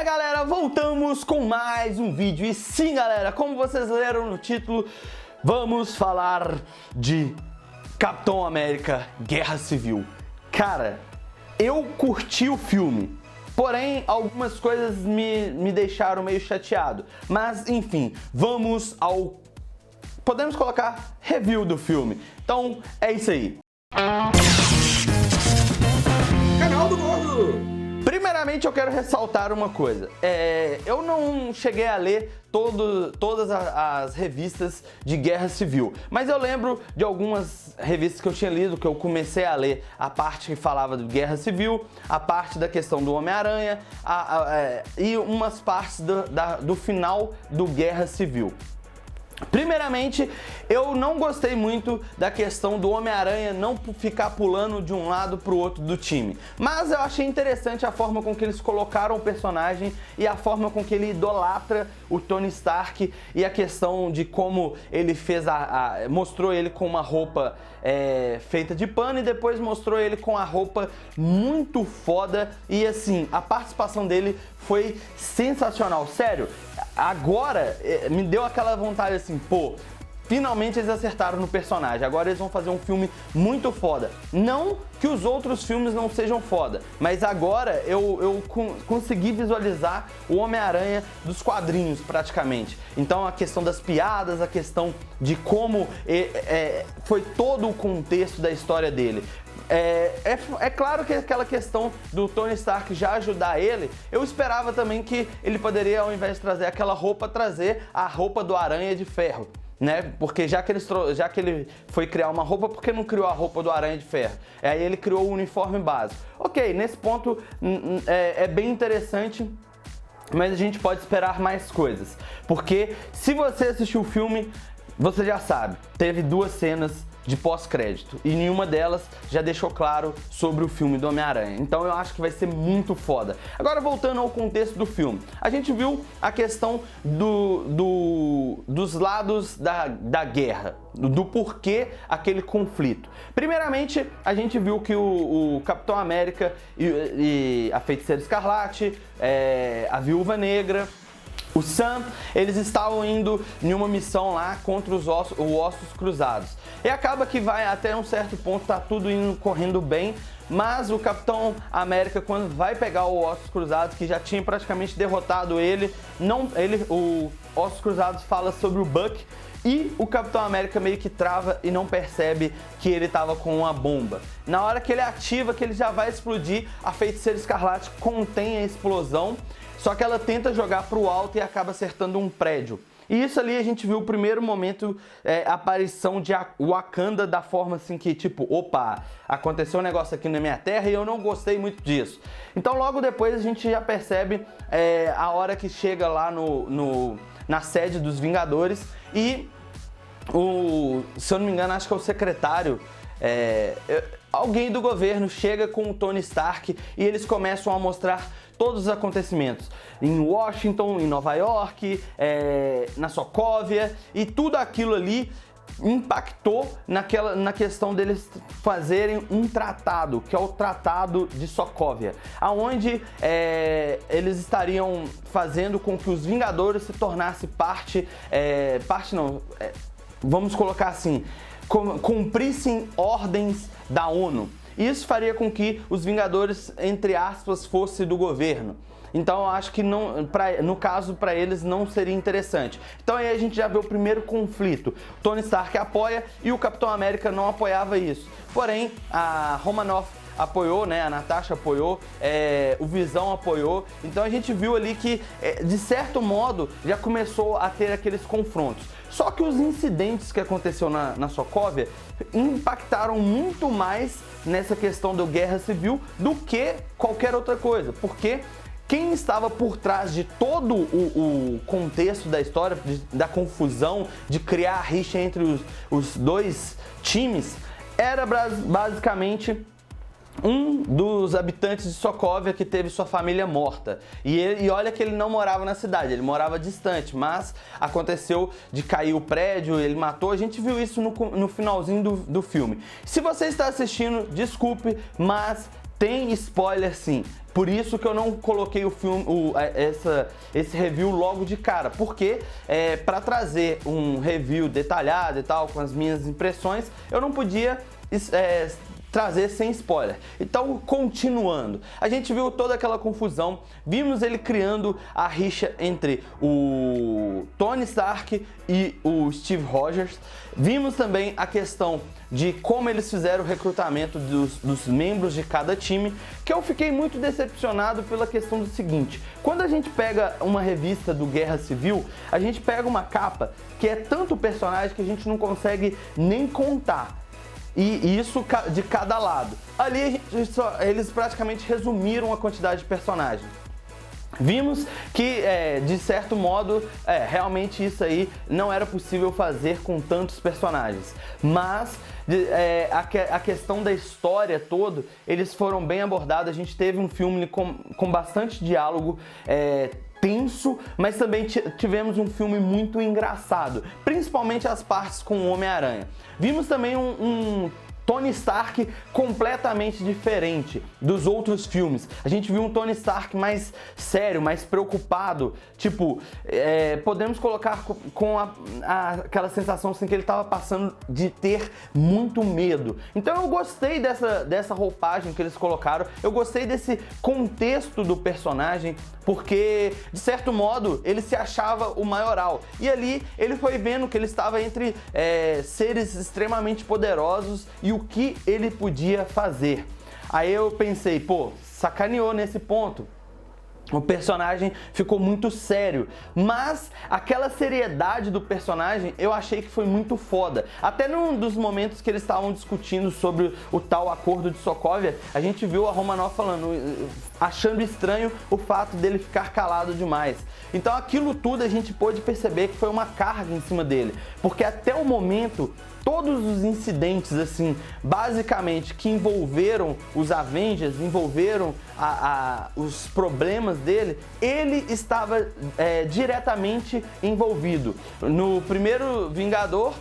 aí galera, voltamos com mais um vídeo. E sim galera, como vocês leram no título, vamos falar de Capitão América Guerra Civil. Cara, eu curti o filme, porém algumas coisas me deixaram meio chateado. Mas enfim, vamos ao... podemos colocar review do filme. Então é isso aí. Canal do Gordo! Primeiramente eu quero ressaltar uma coisa, eu não cheguei a ler todas as revistas de Guerra Civil, mas eu lembro de algumas revistas que eu tinha lido, que eu comecei a ler a parte que falava de Guerra Civil, a parte da questão do Homem-Aranha e umas partes do final do Guerra Civil. Primeiramente, eu não gostei muito da questão do Homem-Aranha não ficar pulando de um lado para o outro do time. Mas eu achei interessante a forma com que eles colocaram o personagem e a forma com que ele idolatra o Tony Stark e a questão de como ele fez mostrou ele com uma roupa feita de pano e depois mostrou ele com a roupa muito foda. E assim, a participação dele foi sensacional, sério. Agora me deu aquela vontade assim, pô, finalmente eles acertaram no personagem, agora eles vão fazer um filme muito foda. Não que os outros filmes não sejam foda, mas agora eu consegui visualizar o Homem-Aranha dos quadrinhos praticamente. Então a questão das piadas, a questão de como foi todo o contexto da história dele. É claro que aquela questão do Tony Stark já ajudar ele, eu esperava também que ele poderia, ao invés de trazer aquela roupa, trazer a roupa do Aranha de Ferro, né? Porque já que ele foi criar uma roupa, por que não criou a roupa do Aranha de Ferro? Aí ele criou o uniforme básico. Ok, nesse ponto é bem interessante, mas a gente pode esperar mais coisas. Porque se você assistiu o filme, você já sabe, teve duas cenas de pós-crédito e nenhuma delas já deixou claro sobre o filme do Homem-Aranha. Então eu acho que vai ser muito foda. Agora voltando ao contexto do filme, a gente viu a questão dos lados da guerra, do porquê aquele conflito. Primeiramente, a gente viu que o Capitão América e a Feiticeira Escarlate, a Viúva Negra, o Sam, eles estavam indo em uma missão lá contra os Ossos Cruzados. E acaba que vai até um certo ponto, tá tudo correndo bem, mas o Capitão América, quando vai pegar o Ossos Cruzados, que já tinha praticamente derrotado ele, o Ossos Cruzados fala sobre o Buck, e o Capitão América meio que trava e não percebe que ele tava com uma bomba. Na hora que ele ativa, que ele já vai explodir, a Feiticeira Escarlate contém a explosão, só que ela tenta jogar pro alto e acaba acertando um prédio. E isso ali a gente viu o primeiro momento, a aparição de Wakanda da forma assim que tipo, opa, aconteceu um negócio aqui na minha terra e eu não gostei muito disso. Então logo depois a gente já percebe a hora que chega lá na sede dos Vingadores e se eu não me engano, acho que é o secretário, alguém do governo chega com o Tony Stark e eles começam a mostrar todos os acontecimentos em Washington, em Nova York, na Sokovia, e tudo aquilo ali impactou na questão deles fazerem um tratado, que é o Tratado de Sokovia, aonde eles estariam fazendo com que os Vingadores se tornassem vamos colocar assim, cumprissem ordens da ONU. Isso faria com que os Vingadores, entre aspas, fossem do governo. Então eu acho que no caso para eles não seria interessante. Então aí a gente já vê o primeiro conflito. Tony Stark apoia e o Capitão América não apoiava isso. Porém, a Romanoff apoiou, né? A Natasha apoiou, o Visão apoiou. Então a gente viu ali que, de certo modo, já começou a ter aqueles confrontos. Só que os incidentes que aconteceu na Sokovia impactaram muito mais nessa questão da Guerra Civil do que qualquer outra coisa. Porque quem estava por trás de todo o contexto da história, da confusão, de criar a rixa entre os dois times, era basicamente um dos habitantes de Sokovia que teve sua família morta. E olha que ele não morava na cidade, ele morava distante, mas aconteceu de cair o prédio, ele matou. A gente viu isso no finalzinho do filme. Se você está assistindo, desculpe, mas tem spoiler sim. Por isso que eu não coloquei o filme, esse review logo de cara, porque para trazer um review detalhado e tal, com as minhas impressões, eu não podia trazer sem spoiler. Então, continuando, a gente viu toda aquela confusão, vimos ele criando a rixa entre o Tony Stark e o Steve Rogers, vimos também a questão de como eles fizeram o recrutamento dos membros de cada time, que eu fiquei muito decepcionado pela questão do seguinte: quando a gente pega uma revista do Guerra Civil, a gente pega uma capa que é tanto personagem que a gente não consegue nem contar. E isso de cada lado. Ali eles praticamente resumiram a quantidade de personagens. Vimos que, de certo modo, realmente isso aí não era possível fazer com tantos personagens. Mas a questão da história toda, eles foram bem abordados. A gente teve um filme com bastante diálogo, tenso, mas também tivemos um filme muito engraçado, principalmente as partes com o Homem-Aranha. Vimos também um Tony Stark completamente diferente dos outros filmes. A gente viu um Tony Stark mais sério, mais preocupado. Tipo, podemos colocar com aquela sensação assim, que ele estava passando de ter muito medo. Então eu gostei dessa roupagem que eles colocaram. Eu gostei desse contexto do personagem, porque, de certo modo, ele se achava o maioral. E ali ele foi vendo que ele estava entre seres extremamente poderosos e o que ele podia fazer. Aí eu pensei, pô, sacaneou nesse ponto. O personagem ficou muito sério, mas aquela seriedade do personagem eu achei que foi muito foda. Até num dos momentos que eles estavam discutindo sobre o tal acordo de Sokovia, a gente viu a Romanoff falando, achando estranho o fato dele ficar calado demais. Então aquilo tudo a gente pôde perceber que foi uma carga em cima dele, porque até o momento todos os incidentes, assim, basicamente, que envolveram os Avengers, envolveram os problemas dele, ele estava diretamente envolvido. No primeiro Vingador,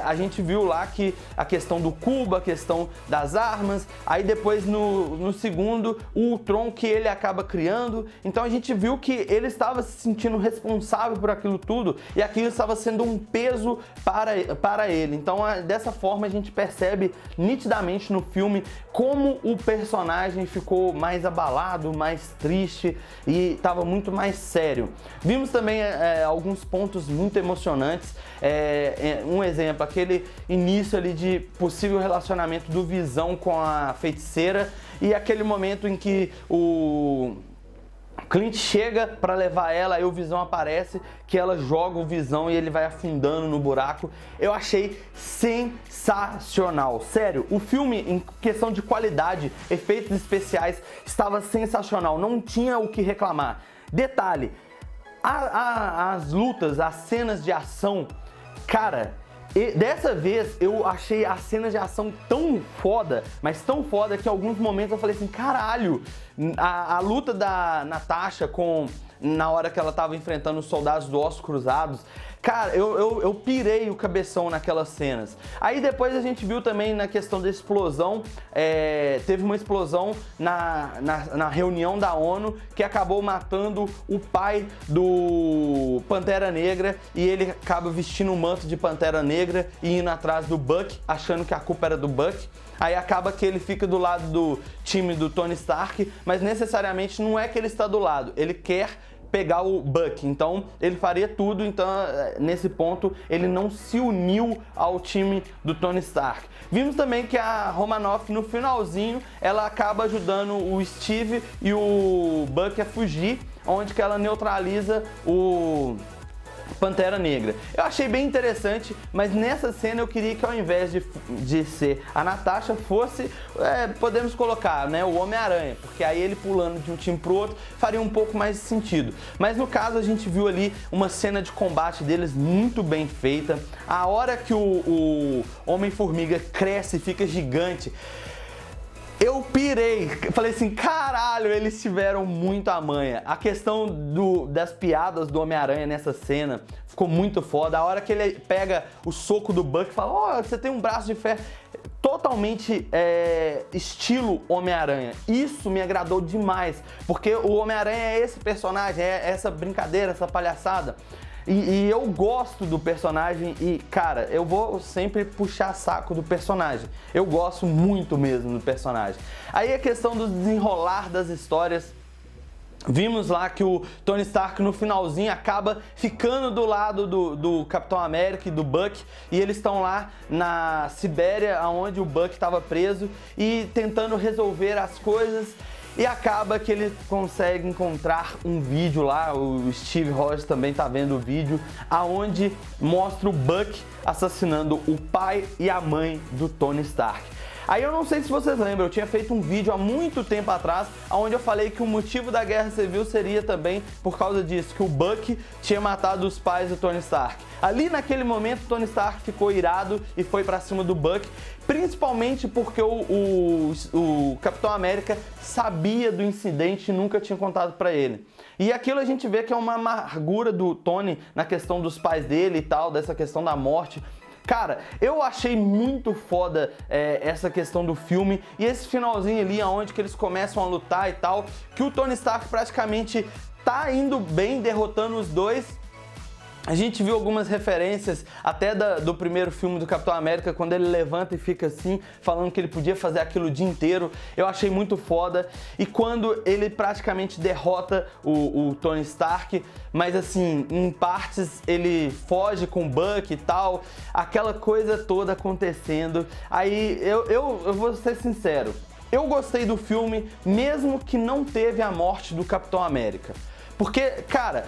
a gente viu lá que a questão do Cuba, a questão das armas, aí depois no segundo, o Ultron que ele acaba criando. Então a gente viu que ele estava se sentindo responsável por aquilo tudo e aquilo estava sendo um peso para ele. Então dessa forma a gente percebe nitidamente no filme como o personagem ficou mais abalado, mais triste e estava muito mais sério. Vimos também alguns pontos muito emocionantes. Um exemplo, aquele início ali de possível relacionamento do Visão com a Feiticeira e aquele momento em que o Clint chega para levar ela, aí o Visão aparece, que ela joga o Visão e ele vai afundando no buraco. Eu achei sensacional. Sério, o filme, em questão de qualidade, efeitos especiais, estava sensacional. Não tinha o que reclamar. Detalhe, as lutas, as cenas de ação, cara, e dessa vez eu achei a cena de ação tão foda, mas tão foda que em alguns momentos eu falei assim, caralho, a luta da Natasha na hora que ela tava enfrentando os soldados do Ossos Cruzados, cara, eu pirei o cabeção naquelas cenas. Aí depois a gente viu também na questão da explosão, teve uma explosão na reunião da ONU que acabou matando o pai do Pantera Negra e ele acaba vestindo um manto de Pantera Negra e indo atrás do Buck, achando que a culpa era do Buck. Aí acaba que ele fica do lado do time do Tony Stark, mas necessariamente não é que ele está do lado, ele quer pegar o Buck, então ele faria tudo, então nesse ponto ele não se uniu ao time do Tony Stark. Vimos também que a Romanoff no finalzinho, ela acaba ajudando o Steve e o Buck a fugir, onde que ela neutraliza o Pantera Negra. Eu achei bem interessante, mas nessa cena eu queria que ao invés de ser a Natasha, fosse, podemos colocar, né, o Homem-Aranha, porque aí ele pulando de um time pro outro faria um pouco mais de sentido. Mas no caso a gente viu ali uma cena de combate deles muito bem feita. A hora que o Homem-Formiga cresce e fica gigante, eu pirei, falei assim, caralho, eles tiveram muita manha. A questão das piadas do Homem-Aranha nessa cena ficou muito foda. A hora que ele pega o soco do Buck e fala, ó, você tem um braço de ferro. totalmente estilo Homem-Aranha. Isso me agradou demais, porque o Homem-Aranha é esse personagem, é essa brincadeira, essa palhaçada. E eu gosto do personagem e, cara, eu vou sempre puxar saco do personagem. Eu gosto muito mesmo do personagem. Aí a questão do desenrolar das histórias. Vimos lá que o Tony Stark no finalzinho acaba ficando do lado do Capitão América e do Buck, e eles estão lá na Sibéria, onde o Buck estava preso, e tentando resolver as coisas, e acaba que ele consegue encontrar um vídeo lá, o Steve Rogers também tá vendo o vídeo, aonde mostra o Buck assassinando o pai e a mãe do Tony Stark. Aí eu não sei se vocês lembram, eu tinha feito um vídeo há muito tempo atrás, onde eu falei que o motivo da Guerra Civil seria também por causa disso, que o Buck tinha matado os pais do Tony Stark. Ali naquele momento, o Tony Stark ficou irado e foi pra cima do Buck, principalmente porque o Capitão América sabia do incidente e nunca tinha contado pra ele. E aquilo a gente vê que é uma amargura do Tony na questão dos pais dele e tal, dessa questão da morte. Cara, eu achei muito foda essa questão do filme e esse finalzinho ali, onde que eles começam a lutar e tal, que o Tony Stark praticamente tá indo bem, derrotando os dois. A gente viu algumas referências até do primeiro filme do Capitão América, quando ele levanta e fica assim, falando que ele podia fazer aquilo o dia inteiro. Eu achei muito foda. E quando ele praticamente derrota o Tony Stark, mas assim, em partes ele foge com o Buck e tal, aquela coisa toda acontecendo. Aí eu vou ser sincero, eu gostei do filme, mesmo que não teve a morte do Capitão América. Porque, cara,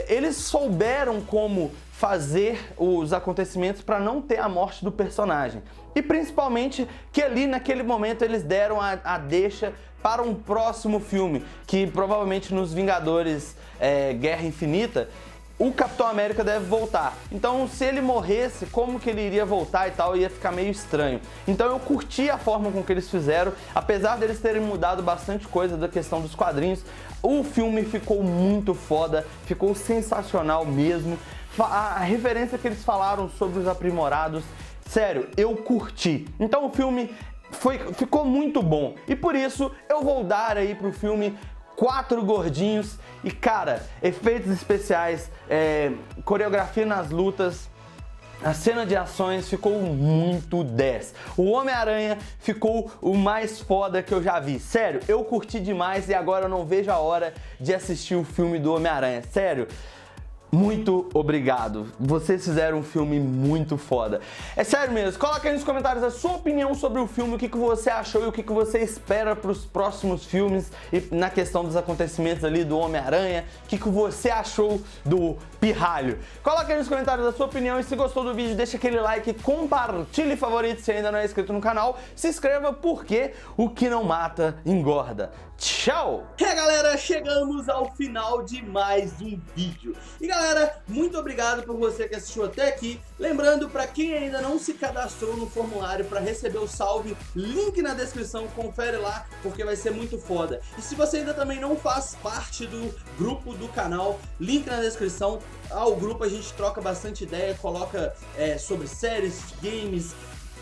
eles souberam como fazer os acontecimentos para não ter a morte do personagem. E principalmente que ali naquele momento eles deram a deixa para um próximo filme, que provavelmente nos Vingadores Guerra Infinita, o Capitão América deve voltar. Então, se ele morresse, como que ele iria voltar e tal, ia ficar meio estranho. Então eu curti a forma com que eles fizeram, apesar deles terem mudado bastante coisa da questão dos quadrinhos, o filme ficou muito foda, ficou sensacional mesmo. A referência que eles falaram sobre os aprimorados, sério, eu curti. Então o filme ficou muito bom, e por isso eu vou dar aí pro filme 4 gordinhos. E cara, efeitos especiais, coreografia nas lutas, a cena de ações ficou muito 10. O Homem-Aranha ficou o mais foda que eu já vi. Sério, eu curti demais e agora eu não vejo a hora de assistir o filme do Homem-Aranha. Sério, muito obrigado. Vocês fizeram um filme muito foda. É sério mesmo, coloca aí nos comentários a sua opinião sobre o filme, o que você achou e o que você espera para os próximos filmes e na questão dos acontecimentos ali do Homem-Aranha, o que você achou do Pirralho. Coloca aí nos comentários a sua opinião e se gostou do vídeo, deixa aquele like, compartilhe e favorite se ainda não é inscrito no canal, se inscreva porque o que não mata engorda. Tchau! Galera, chegamos ao final de mais um vídeo. E galera, muito obrigado por você que assistiu até aqui. Lembrando, para quem ainda não se cadastrou no formulário para receber o salve, link na descrição, confere lá, porque vai ser muito foda. E se você ainda também não faz parte do grupo do canal, link na descrição. O grupo a gente troca bastante ideia, coloca sobre séries, games,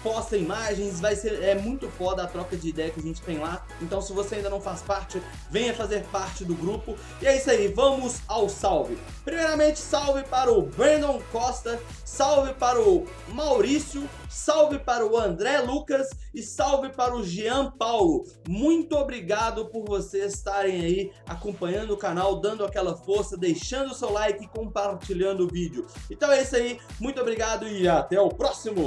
posta imagens, é muito foda a troca de ideia que a gente tem lá. Então se você ainda não faz parte, venha fazer parte do grupo. E é isso aí, vamos ao salve. Primeiramente, salve para o Brandon Costa, salve para o Maurício, salve para o André Lucas e salve para o Jean Paulo. Muito obrigado por vocês estarem aí acompanhando o canal, dando aquela força, deixando o seu like e compartilhando o vídeo. Então é isso aí, muito obrigado e até o próximo!